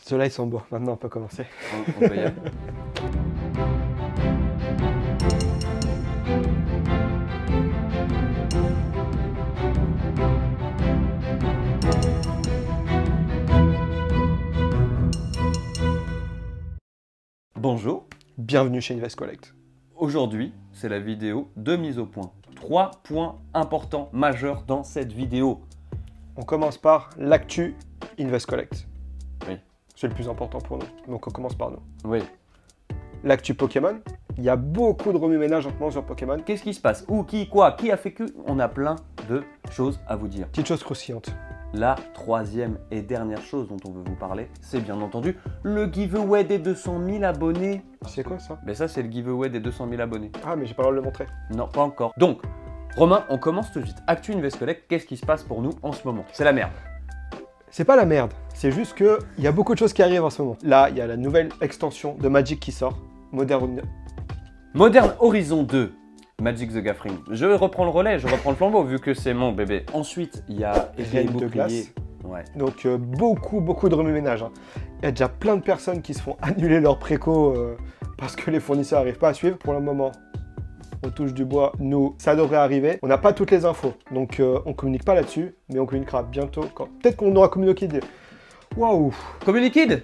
Ceux-là, ils sont beaux. Maintenant, on peut commencer. On peut y aller. Bonjour. Bienvenue chez Invest Collect. Aujourd'hui, c'est la vidéo de mise au point. 3 points importants, majeurs dans cette vidéo. On commence par l'actu Invest Collect. Oui. C'est le plus important pour nous. Donc, on commence par nous. Oui. L'actu Pokémon. Il y a beaucoup de remue-ménage en ce moment sur Pokémon. Qu'est-ce qui se passe? Où, qui, quoi? Qui a fait que? On a plein de choses à vous dire. Petite chose croustillante. La troisième et dernière chose dont on veut vous parler, c'est bien entendu le giveaway des 200 000 abonnés. C'est quoi ça? Mais ça, c'est le giveaway des 200 000 abonnés. Ah, mais j'ai pas le droit de le montrer. Non, pas encore. Donc, Romain, on commence tout de suite. Actu Invest Collect, qu'est-ce qui se passe pour nous en ce moment? C'est la merde. C'est pas la merde. C'est juste que il y a beaucoup de choses qui arrivent en ce moment. Là, il y a la nouvelle extension de Magic qui sort. Modern Horizon 2. Magic the Gathering. Je reprends le relais, je reprends le flambeau vu que c'est mon bébé. Ensuite, il y a Reine de glace. Ouais. Donc beaucoup de remue-ménage. Hein. Il y a déjà plein de personnes qui se font annuler leur préco parce que les fournisseurs n'arrivent pas à suivre. Pour le moment, on touche du bois. Nous, ça devrait arriver. On n'a pas toutes les infos, donc on communique pas là-dessus, mais on communiquera bientôt. Peut-être qu'on aura communiqué. Waouh. Communicate.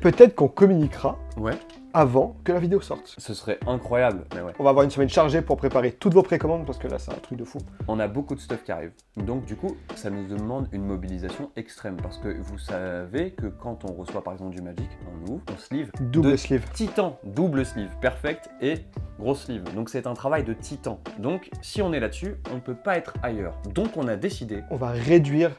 Peut-être qu'on communiquera. Ouais. Avant que la vidéo sorte. Ce serait incroyable, mais ouais. On va avoir une semaine chargée pour préparer toutes vos précommandes parce que là c'est un truc de fou. On a beaucoup de stuff qui arrive. Donc du coup, ça nous demande une mobilisation extrême parce que vous savez que quand on reçoit par exemple du Magic, on ouvre, on sleeve. Double sleeve. Titan, double sleeve, perfect et gros sleeve. Donc c'est un travail de titan. Donc si on est là-dessus, on ne peut pas être ailleurs. Donc on a décidé. On va réduire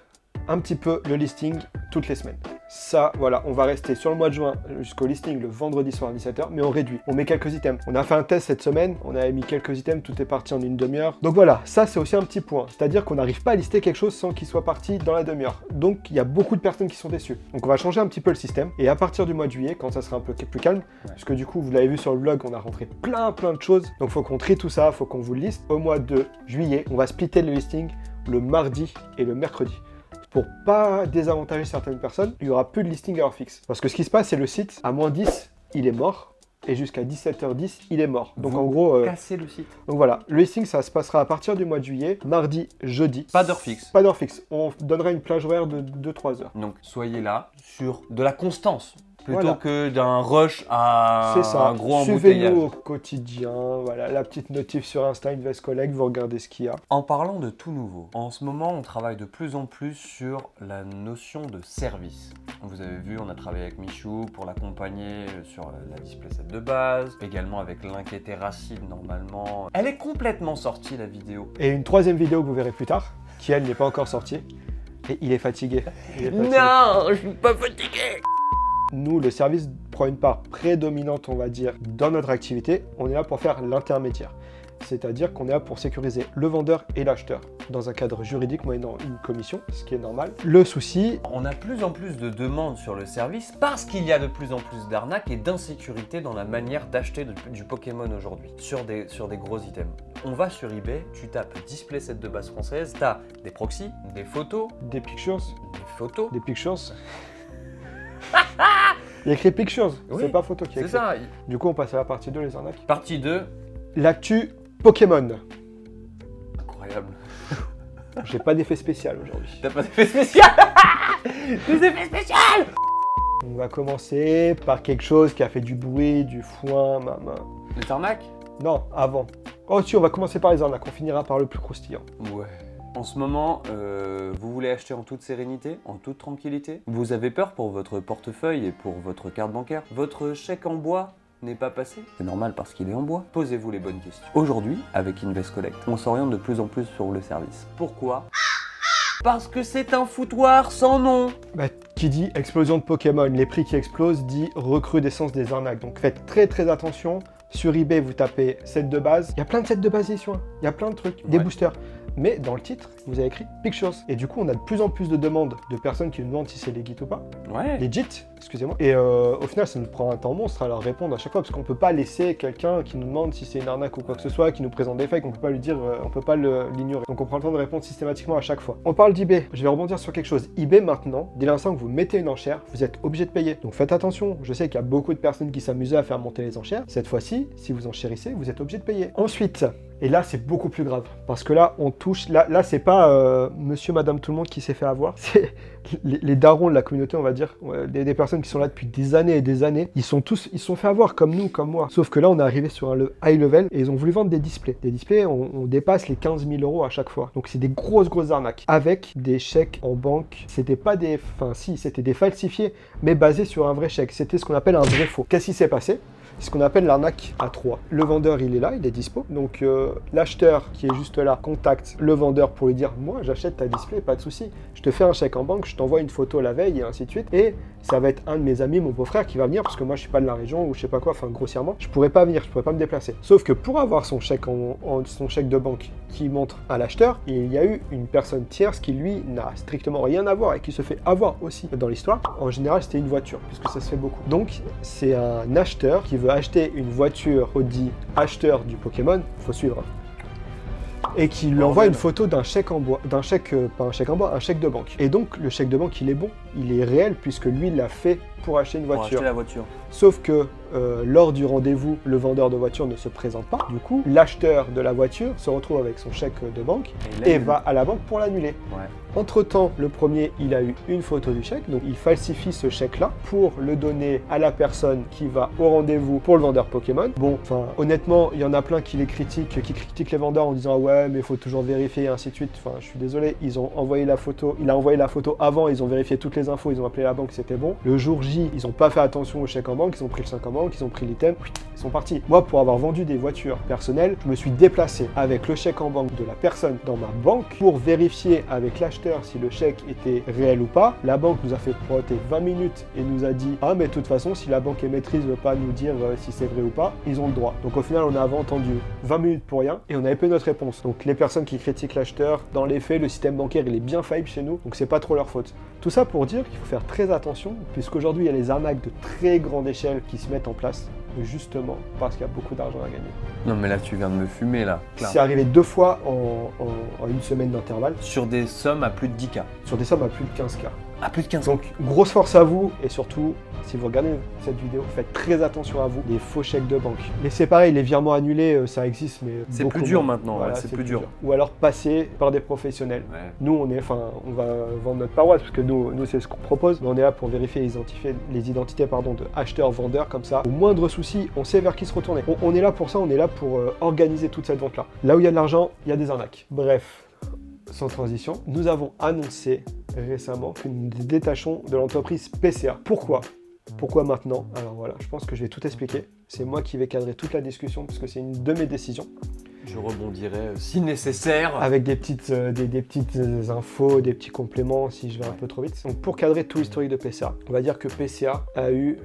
un petit peu le listing toutes les semaines. Ça, voilà, on va rester sur le mois de juin jusqu'au listing le vendredi soir à 17h, mais on réduit. On met quelques items. On a fait un test cette semaine, on a mis quelques items, tout est parti en une demi-heure. Donc voilà, ça c'est aussi un petit point. C'est-à-dire qu'on n'arrive pas à lister quelque chose sans qu'il soit parti dans la demi-heure. Donc il y a beaucoup de personnes qui sont déçues. Donc on va changer un petit peu le système. Et à partir du mois de juillet, quand ça sera un peu plus calme, parce que du coup, vous l'avez vu sur le vlog, on a rentré plein de choses. Donc il faut qu'on trie tout ça, il faut qu'on vous le liste. Au mois de juillet, on va splitter le listing le mardi et le mercredi. Pour pas désavantager certaines personnes, il y aura plus de listing à heure fixe. Parce que ce qui se passe, c'est le site, à moins 10, il est mort. Et jusqu'à 17h10, il est mort. Donc en gros... Cassez le site. Donc voilà, le listing, ça se passera à partir du mois de juillet, mardi, jeudi. Pas d'heure fixe. Pas d'heure fixe. On donnera une plage horaire de 2-3 heures. Donc soyez là sur de la constance. Plutôt Voilà. que d'un rush à C'est ça. un gros embouteillage. Suivez-nous au quotidien. Voilà, la petite notif sur Insta, Invest Collect, vous regardez ce qu'il y a. En parlant de tout nouveau, en ce moment, on travaille de plus en plus sur la notion de service. Vous avez vu, on a travaillé avec Michou pour l'accompagner sur la display set de base, également avec l'inquiété Racine normalement. Elle est complètement sortie la vidéo. Et une troisième vidéo que vous verrez plus tard, qui elle n'est pas encore sortie. Et il est fatigué. Il est fatigué. Non, je suis pas fatigué. Nous, le service prend une part prédominante, on va dire, dans notre activité. On est là pour faire l'intermédiaire. C'est-à-dire qu'on est là pour sécuriser le vendeur et l'acheteur dans un cadre juridique moyennant une commission, ce qui est normal. Le souci... On a plus en plus de demandes sur le service parce qu'il y a de plus en plus d'arnaques et d'insécurité dans la manière d'acheter du Pokémon aujourd'hui sur des gros items. On va sur eBay, tu tapes display set de base française, tu as des proxys, des photos, Des pictures. des pictures. Il y a écrit pictures, Oui, c'est pas photo qui est c'est écrit. ça. Du coup, on passe à la partie 2, les arnaques. Partie 2. L'actu Pokémon. Incroyable. J'ai pas d'effet spécial aujourd'hui. T'as pas d'effet spécial. Des effets spéciaux. On va commencer par quelque chose qui a fait du bruit, du foin, Les arnaques. Non, avant. Oh si, on va commencer par les arnaques, on finira par le plus croustillant. Ouais. En ce moment, vous voulez acheter en toute sérénité, en toute tranquillité. Vous avez peur pour votre portefeuille et pour votre carte bancaire. Votre chèque en bois n'est pas passé. C'est normal parce qu'il est en bois. Posez-vous les bonnes questions. Aujourd'hui, avec Invest Collect, on s'oriente de plus en plus sur le service. Pourquoi? Parce que c'est un foutoir sans nom. Bah, qui dit explosion de Pokémon, les prix qui explosent, dit recrudescence des arnaques. Donc faites très attention. Sur eBay, vous tapez set de base. Il y a plein de sets de base ici, hein. Il y a plein de trucs. Des Ouais. boosters. mais dans le titre, vous avez écrit Pictures. Et du coup, on a de plus en plus de demandes de personnes qui nous demandent si c'est legit ou pas. Ouais. Legit, excusez-moi. Et au final, ça nous prend un temps monstre à leur répondre à chaque fois, parce qu'on peut pas laisser quelqu'un qui nous demande si c'est une arnaque ou quoi que ce soit, qui nous présente des fakes, on peut pas lui dire, on peut pas l'ignorer. Donc on prend le temps de répondre systématiquement à chaque fois. On parle d'eBay. Je vais rebondir sur quelque chose. eBay maintenant, dès l'instant que vous mettez une enchère, vous êtes obligé de payer. Donc faites attention. Je sais qu'il y a beaucoup de personnes qui s'amusent à faire monter les enchères. Cette fois-ci, si vous enchérissez, vous êtes obligé de payer. Ensuite, et là, c'est beaucoup plus grave. Parce que là, on touche... Là c'est pas monsieur, madame, tout le monde qui s'est fait avoir. C'est les darons de la communauté, on va dire. Des personnes qui sont là depuis des années et des années. Ils sont fait avoir comme nous, comme moi. Sauf que là, on est arrivé sur un high level et ils ont voulu vendre des displays. Des displays, on dépasse les 15 000 € à chaque fois. Donc, c'est des grosses arnaques. Avec des chèques en banque. C'était pas des... Enfin, si, c'était des falsifiés, mais basés sur un vrai chèque. C'était ce qu'on appelle un vrai faux. Qu'est-ce qui s'est passé ? C'est ce qu'on appelle l'arnaque à 3. Le vendeur, il est là, il est dispo. Donc l'acheteur qui est juste là contacte le vendeur pour lui dire « Moi, j'achète ta display, pas de souci. Je te fais un chèque en banque, je t'envoie une photo la veille et ainsi de suite. Et ça va être un de mes amis, mon beau-frère, qui va venir parce que moi, je suis pas de la région ou je sais pas quoi, enfin grossièrement. Je pourrais pas venir, je pourrais pas me déplacer. Sauf que pour avoir son chèque, son chèque de banque qui montre à l'acheteur, il y a eu une personne tierce qui, lui, n'a strictement rien à voir et qui se fait avoir aussi dans l'histoire. En général, c'était une voiture, puisque ça se fait beaucoup. Donc, c'est un acheteur qui veut acheter une voiture Audi acheteur du Pokémon, faut suivre, et qui lui envoie une photo d'un chèque en bois, pas un chèque en bois, un chèque de banque. Et donc le chèque de banque, il est bon, il est réel puisque lui, il l'a fait pour acheter une voiture. Pour acheter la voiture. Sauf que lors du rendez-vous, le vendeur de voiture ne se présente pas. Du coup, l'acheteur de la voiture se retrouve avec son chèque de banque et va à la banque pour l'annuler. Ouais. Entre-temps, le premier, il a eu une photo du chèque, donc il falsifie ce chèque-là pour le donner à la personne qui va au rendez-vous pour le vendeur Pokémon. Bon, enfin, honnêtement, il y en a plein qui critiquent les vendeurs en disant « Ouais, mais il faut toujours vérifier, et ainsi de suite. » Enfin, je suis désolé, il a envoyé la photo avant, ils ont vérifié toutes les infos, ils ont appelé la banque, c'était bon. Le jour J, ils n'ont pas fait attention au chèque en banque, ils ont pris le chèque en banque, ils ont pris l'item, ils sont partis. Moi, pour avoir vendu des voitures personnelles, je me suis déplacé avec le chèque en banque de la personne dans ma banque pour vérifier avec l'acheteur si le chèque était réel ou pas. La banque nous a fait proter 20 minutes et nous a dit « Ah, mais de toute façon, si la banque émettrice ne veut pas nous dire si c'est vrai ou pas, ils ont le droit. » Donc au final, on avait entendu 20 minutes pour rien et on avait peu notre réponse. Donc les personnes qui critiquent l'acheteur, dans les faits, le système bancaire, il est bien faillible chez nous, donc c'est pas trop leur faute. Tout ça pour dire qu'il faut faire très attention, puisqu'aujourd'hui, il y a les arnaques de très grande échelle qui se mettent en place, justement parce qu'il y a beaucoup d'argent à gagner. Non mais là tu viens de me fumer là. C'est arrivé 2 fois en une semaine d'intervalle. Sur des sommes à plus de 10K. Sur des sommes à plus de 15K. À plus de 15K. Donc grosse force à vous et surtout, si vous regardez cette vidéo, faites très attention à vous. Les faux chèques de banque. Mais c'est pareil, les virements annulés, ça existe, mais c'est plus dur maintenant, voilà, c'est plus dur. Ou alors passer par des professionnels. Ouais. Nous, on va vendre notre paroisse, parce que nous c'est ce qu'on propose, mais on est là pour vérifier les identités de acheteurs-vendeurs, comme ça. Au moindre souci, on sait vers qui se retourner. On est là pour ça, on est là pour organiser toute cette vente-là. Là où il y a de l'argent, il y a des arnaques. Bref, sans transition, nous avons annoncé récemment que nous nous détachons de l'entreprise PCA. Pourquoi maintenant? Alors voilà, je pense que je vais tout expliquer. C'est moi qui vais cadrer toute la discussion, puisque c'est une de mes décisions. Je rebondirai si nécessaire. Avec des petites infos, des petits compléments si je vais un peu trop vite. Donc pour cadrer tout l'historique de PCA, on va dire que PCA a eu,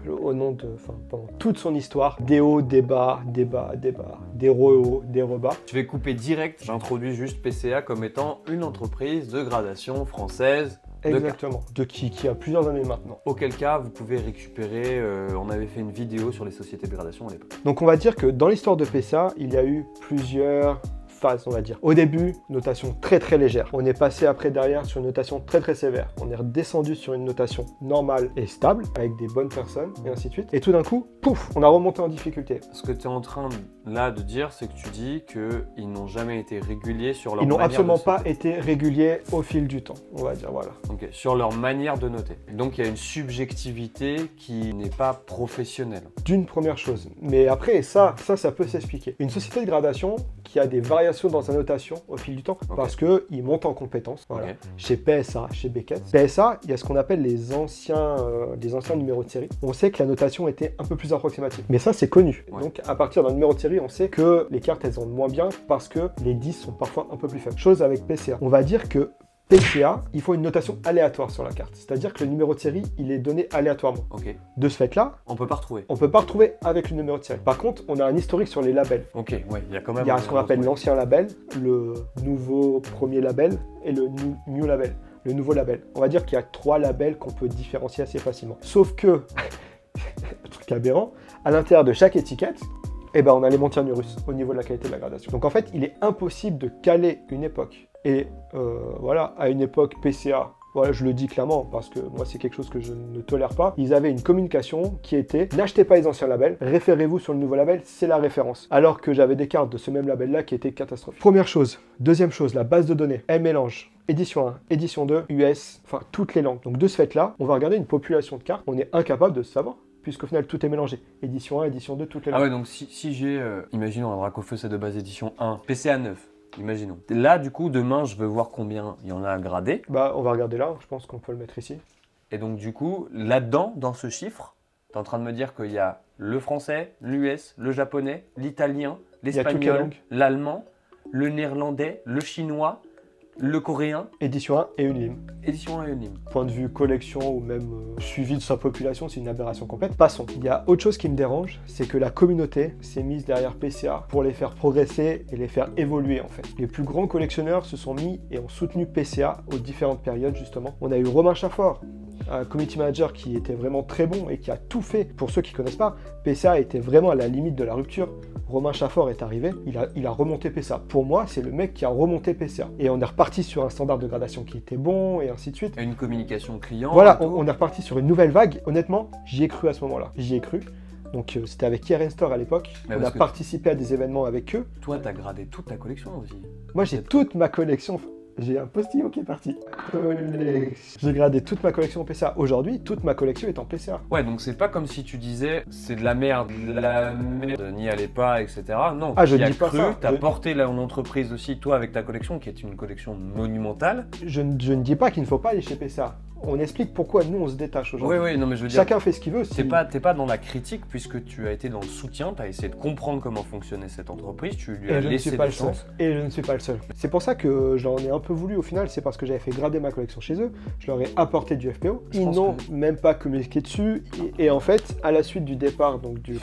pendant toute son histoire, des hauts, des bas, des re-hauts, des rebas. Je vais couper direct, j'introduis juste PCA comme étant une entreprise de gradation française. Exactement, qui a plusieurs années maintenant. Auquel cas, vous pouvez récupérer, on avait fait une vidéo sur les sociétés de gradation à l'époque. Donc on va dire que dans l'histoire de PCA, il y a eu plusieurs phases, on va dire. Au début, notation très très légère. On est passé après derrière sur une notation très très sévère. On est redescendu sur une notation normale et stable, avec des bonnes personnes, et ainsi de suite. Et tout d'un coup, pouf, on a remonté en difficulté. Ce que tu es en train là de dire, c'est que tu dis qu'ils n'ont jamais été réguliers sur leur manière de noter. Ils n'ont absolument pas noter. été réguliers au fil du temps, on va dire, voilà. Ok, sur leur manière de noter. Donc il y a une subjectivité qui n'est pas professionnelle. D'une première chose. Mais après, ça peut s'expliquer. Une société de gradation qui a des variations dans sa notation au fil du temps, parce qu'ils montent en compétences. Voilà. Chez PSA, chez Beckett. PSA, il y a ce qu'on appelle les anciens numéros de série. On sait que la notation était un peu plus approximative. Mais ça, c'est connu. Ouais. Donc, à partir d'un numéro de série, on sait que les cartes, elles ont moins bien parce que les 10 sont parfois un peu plus faibles. Chose avec PCA. On va dire que PCA, il faut une notation aléatoire sur la carte. C'est-à-dire que le numéro de série, il est donné aléatoirement. Ok. De ce fait-là, On peut pas retrouver. on peut pas retrouver avec le numéro de série. Par contre, on a un historique sur les labels. Ok, ouais, il y a quand même. Il y a ce qu'on appelle l'ancien label, le nouveau premier label et le new label. Le nouveau label. On va dire qu'il y a 3 labels qu'on peut différencier assez facilement. Sauf que, truc aberrant, à l'intérieur de chaque étiquette, eh ben, on a les montagnes russes au niveau de la qualité de la gradation. Donc en fait, il est impossible de caler une époque. Et voilà, à une époque PCA, voilà, je le dis clairement parce que moi c'est quelque chose que je ne tolère pas. Ils avaient une communication qui était n'achetez pas les anciens labels, référez-vous sur le nouveau label, c'est la référence. Alors que j'avais des cartes de ce même label là qui étaient catastrophiques. Première chose. Deuxième chose, la base de données, elle mélange édition 1, édition 2, US, enfin toutes les langues. Donc de ce fait là, on va regarder une population de cartes, on est incapable de savoir. Puisqu'au final, tout est mélangé. Édition 1, édition 2, toutes les langues. Ah ouais, donc si j'ai, imaginons un Dracofeu, c'est de base édition 1, PCA 9, imaginons. Là, du coup, demain, je veux voir combien il y en a à grader. Bah, on va regarder là, je pense qu'on peut le mettre ici. Et donc, du coup, là-dedans, dans ce chiffre, tu es en train de me dire qu'il y a le français, l'US, le japonais, l'italien, l'espagnol, l'allemand, le néerlandais, le chinois, le coréen. Édition 1 et une ligne. Édition 1 et une ligne. Point de vue collection ou même suivi de sa population, c'est une aberration complète. Passons. Il y a autre chose qui me dérange, c'est que la communauté s'est mise derrière PCA pour les faire progresser et les faire évoluer en fait. Les plus grands collectionneurs se sont mis et ont soutenu PCA aux différentes périodes justement. On a eu Romain Chafford, un community manager qui était vraiment très bon et qui a tout fait. Pour ceux qui ne connaissent pas, PCA était vraiment à la limite de la rupture. Romain Chafford est arrivé, il a remonté PCA. Pour moi, c'est le mec qui a remonté PCA. Et on est reparti sur un standard de gradation qui était bon, et ainsi de suite. Et une communication client. Voilà, on est reparti sur une nouvelle vague. Honnêtement, j'y ai cru à ce moment-là. J'y ai cru. Donc c'était avec Kieran Store à l'époque. On a participé à des événements avec eux. Toi, tu as gradé toute ta collection aussi. Moi, j'ai toute ma collection. J'ai un postillon qui est parti. J'ai gradé toute ma collection en PCA. Aujourd'hui, toute ma collection est en PCA. Ouais, donc c'est pas comme si tu disais c'est de la merde, n'y allez pas, etc. Non, je dis pas ça. T'as porté ton entreprise aussi, toi, avec ta collection, qui est une collection monumentale. Je ne dis pas qu'il ne faut pas aller chez PCA. On explique pourquoi nous on se détache aujourd'hui. Oui, non, mais je veux dire. Chacun fait ce qu'il veut. T'es pas dans la critique puisque tu as été dans le soutien, tu as essayé de comprendre comment fonctionnait cette entreprise, tu lui as laissé des chances. Et je ne suis pas le seul. C'est pour ça que j'en ai un peu voulu au final, c'est parce que j'avais fait grader ma collection chez eux, je leur ai apporté du FPO, ils n'ont même pas communiqué dessus, et en fait, à la suite du départ donc, du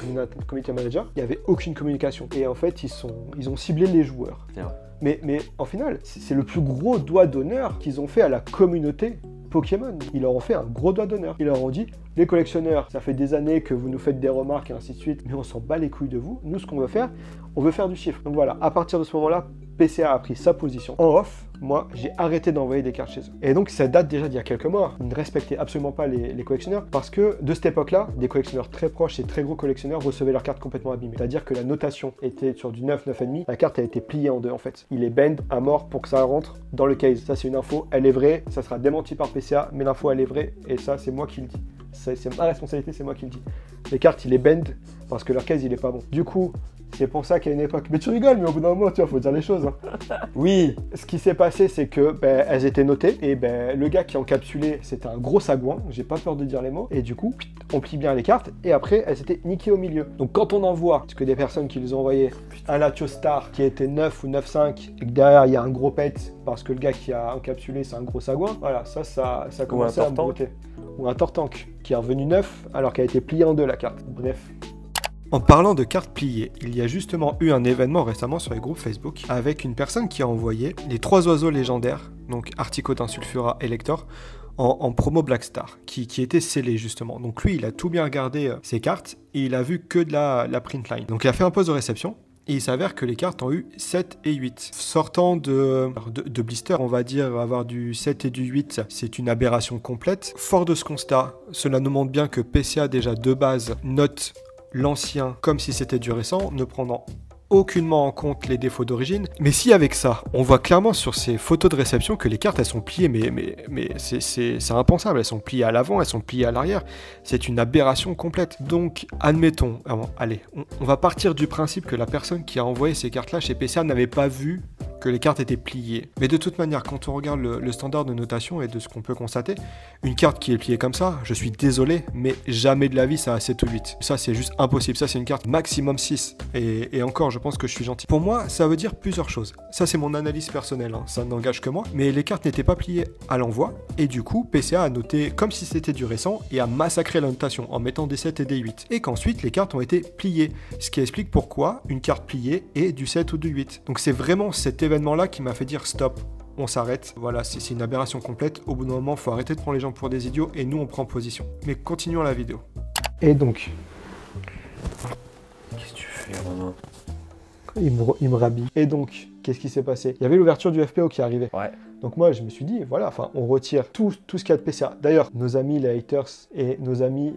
community manager, il n'y avait aucune communication. Et en fait, ils ont ciblé les joueurs. C'est vrai. Mais en final, c'est le plus gros doigt d'honneur qu'ils ont fait à la communauté Pokémon. Ils leur ont fait un gros doigt d'honneur. Ils leur ont dit, les collectionneurs, ça fait des années que vous nous faites des remarques et ainsi de suite, mais on s'en bat les couilles de vous. Nous, ce qu'on veut faire, on veut faire du chiffre. Donc voilà, à partir de ce moment-là, PCA a pris sa position. En off, moi, j'ai arrêté d'envoyer des cartes chez eux. Et donc, ça date déjà d'il y a quelques mois. Ils ne respectaient absolument pas les collectionneurs parce que, de cette époque-là, des collectionneurs très proches et très gros collectionneurs recevaient leurs cartes complètement abîmées. C'est-à-dire que la notation était sur du 9, 9,5. La carte a été pliée en deux, en fait. Il est bend à mort pour que ça rentre dans le case. Ça, c'est une info. Elle est vraie. Ça sera démenti par PCA, mais l'info, elle est vraie. Et ça, c'est moi qui le dis. C'est ma responsabilité, c'est moi qui le dis. Les cartes, il est bend parce que leur case, il est pas bon. Du coup, c'est pour ça qu'à une époque... Mais tu rigoles, mais au bout d'un moment, tu vois, faut dire les choses. Hein. Oui, ce qui s'est passé, c'est que elles étaient notées, et le gars qui encapsulait, c'était un gros sagouin, j'ai pas peur de dire les mots, et du coup, on plie bien les cartes, et après, elles étaient niquées au milieu. Donc quand on envoie, parce que des personnes qui les ont envoyées, un Latios Star qui était 9 ou 9,5, et que derrière, il y a un gros pet, parce que le gars qui a encapsulé, c'est un gros sagouin, voilà, ça commençait à me broter. Ou un Tortank, qui est revenu 9, alors qu'elle a été pliée en deux, la carte. Bref. En parlant de cartes pliées, il y a justement eu un événement récemment sur les groupes Facebook avec une personne qui a envoyé les 3 oiseaux légendaires, donc Articotin, Sulfura et Lector, en promo Black Star, qui était scellé justement. Donc lui, il a tout bien regardé ses cartes et il a vu que de la print line. Donc il a fait un poste de réception. Et il s'avère que les cartes ont eu 7 et 8. Sortant de blister, on va dire avoir du 7 et du 8, c'est une aberration complète. Fort de ce constat, cela nous montre bien que PCA déjà de base note l'ancien comme si c'était du récent, ne prenant aucunement en compte les défauts d'origine. Mais si avec ça, on voit clairement sur ces photos de réception que les cartes elles sont pliées, mais c'est impensable, elles sont pliées à l'avant, elles sont pliées à l'arrière, c'est une aberration complète. Donc admettons, allez, on va partir du principe que la personne qui a envoyé ces cartes là chez PCA n'avait pas vu que les cartes étaient pliées. Mais de toute manière, quand on regarde le standard de notation et de ce qu'on peut constater, une carte qui est pliée comme ça, je suis désolé, mais jamais de la vie ça a 7 ou 8. Ça c'est juste impossible, ça c'est une carte maximum 6. Et encore, je pense que je suis gentil. Pour moi, ça veut dire plusieurs choses. Ça c'est mon analyse personnelle, hein. Ça n'engage que moi. Mais les cartes n'étaient pas pliées à l'envoi, et du coup, PCA a noté comme si c'était du récent et a massacré la notation en mettant des 7 et des 8. Et qu'ensuite, les cartes ont été pliées, ce qui explique pourquoi une carte pliée est du 7 ou du 8. Donc c'est vraiment cet événement-là qui m'a fait dire stop. On s'arrête, voilà, c'est une aberration complète. Au bout d'un moment, faut arrêter de prendre les gens pour des idiots et nous on prend position. Mais continuons la vidéo. Et donc, Qu'est-ce que tu fais, Romain? il me rhabille. Et donc, qu'est-ce qui s'est passé? Il y avait l'ouverture du FPO qui arrivait. Ouais. Donc moi, je me suis dit, voilà, enfin, on retire tout ce qu'il y a de PCA. D'ailleurs, nos amis les haters et nos amis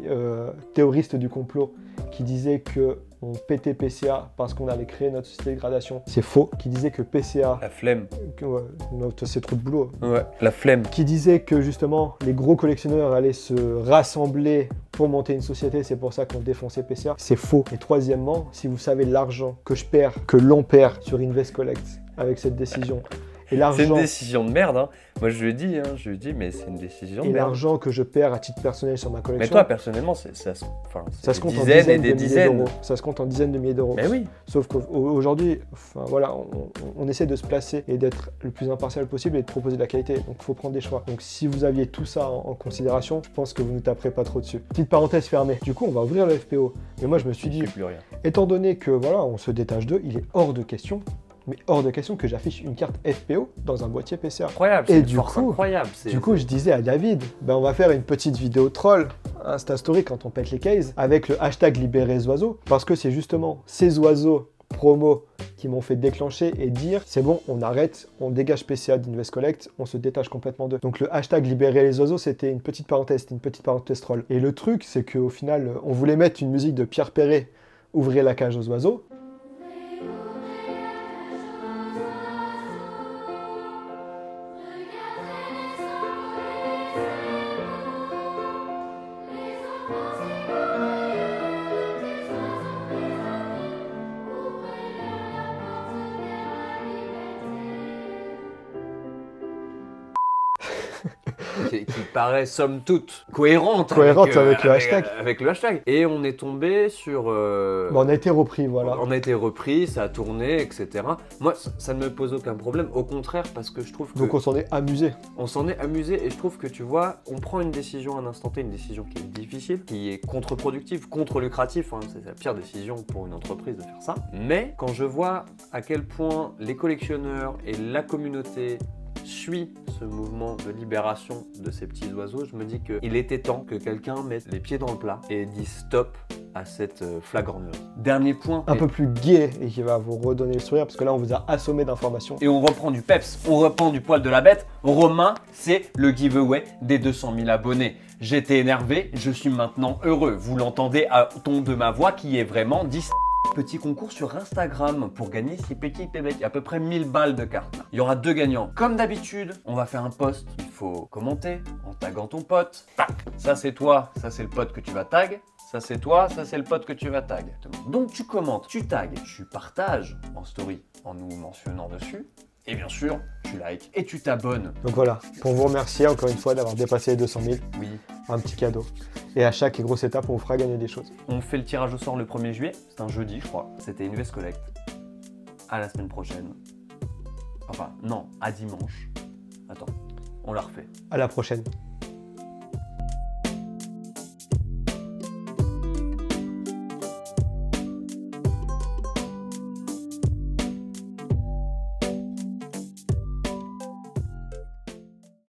théoristes du complot qui disaient que on pétait PCA parce qu'on allait créer notre société de gradation, c'est faux. Qui disaient que PCA... La flemme. Ouais, c'est trop de boulot. Ouais, la flemme. Qui disait que justement les gros collectionneurs allaient se rassembler pour monter une société, c'est pour ça qu'on défonçait PCA. C'est faux. Et troisièmement, si vous savez l'argent que je perds, que l'on perd sur Invest Collect avec cette décision, et l'argent... C'est une décision de merde, hein. Moi je lui dis, mais c'est une décision de et merde. l'argent que je perds à titre personnel sur ma collection... Mais toi, personnellement, ça se compte en dizaines et dizaines des de milliers dizaines. d'euros. Ça se compte en dizaines de milliers d'euros. Mais oui. Sauf qu'aujourd'hui, enfin, voilà, on essaie de se placer et d'être le plus impartial possible et de proposer de la qualité. Donc il faut prendre des choix. Donc si vous aviez tout ça en considération, je pense que vous ne taperez pas trop dessus. Petite parenthèse fermée. Du coup, on va ouvrir le FPO. Mais moi, je me suis dit, Plus rien. étant donné que voilà, on se détache d'eux, il est hors de question. Mais hors de question que j'affiche une carte FPO dans un boîtier PCA. Incroyable, Et c'est une du force coup, incroyable. Du coup, je disais à David, ben on va faire une petite vidéo troll, Insta Story quand on pète les cases, avec le hashtag libérer les oiseaux, parce que c'est justement ces oiseaux promo qui m'ont fait déclencher et dire c'est bon, on arrête, on dégage PCA d'Invest Collect, on se détache complètement d'eux. Donc le hashtag libérer les oiseaux, c'était une petite parenthèse troll. Et le truc, c'est qu'au final, on voulait mettre une musique de Pierre Perret, ouvrez la cage aux oiseaux. qui paraît somme toute cohérente avec le hashtag. Avec le hashtag. Et on est tombé sur... Bon, on a été repris, voilà. On a été repris, ça a tourné, etc. Moi, ça ne me pose aucun problème. Au contraire, parce que je trouve que... Donc on s'en est amusé. On s'en est amusé et je trouve que, tu vois, on prend une décision à un instant T, une décision qui est difficile, qui est contre-productive, contre-lucrative. Hein, c'est la pire décision pour une entreprise de faire ça. Mais quand je vois à quel point les collectionneurs et la communauté suit ce mouvement de libération de ces petits oiseaux, je me dis qu'il était temps que quelqu'un mette les pieds dans le plat et dise stop à cette flagornerie. Dernier point. Un peu plus gai et qui va vous redonner le sourire parce que là on vous a assommé d'informations. Et on reprend du peps, on reprend du poil de la bête. Romain, c'est le giveaway des 200 000 abonnés. J'étais énervé, je suis maintenant heureux. Vous l'entendez à ton de ma voix qui est vraiment 10. Petit concours sur Instagram pour gagner ces petits pébecs, à peu près 1000 balles de cartes. Il y aura 2 gagnants. Comme d'habitude, on va faire un post. Il faut commenter en taguant ton pote. Ça c'est toi, ça c'est le pote que tu vas tag. Ça c'est toi, ça c'est le pote que tu vas tag. Donc tu commentes, tu tags, tu partages en story en nous mentionnant dessus. Et bien sûr, tu likes et tu t'abonnes. Donc voilà, pour vous remercier encore une fois d'avoir dépassé les 200 000. Oui. Un petit cadeau. Et à chaque grosse étape, on vous fera gagner des choses. On fait le tirage au sort le 1er juillet. C'est un jeudi, je crois. C'était Invest Collect. À la semaine prochaine. Enfin, non, à dimanche. Attends, on la refait. À la prochaine.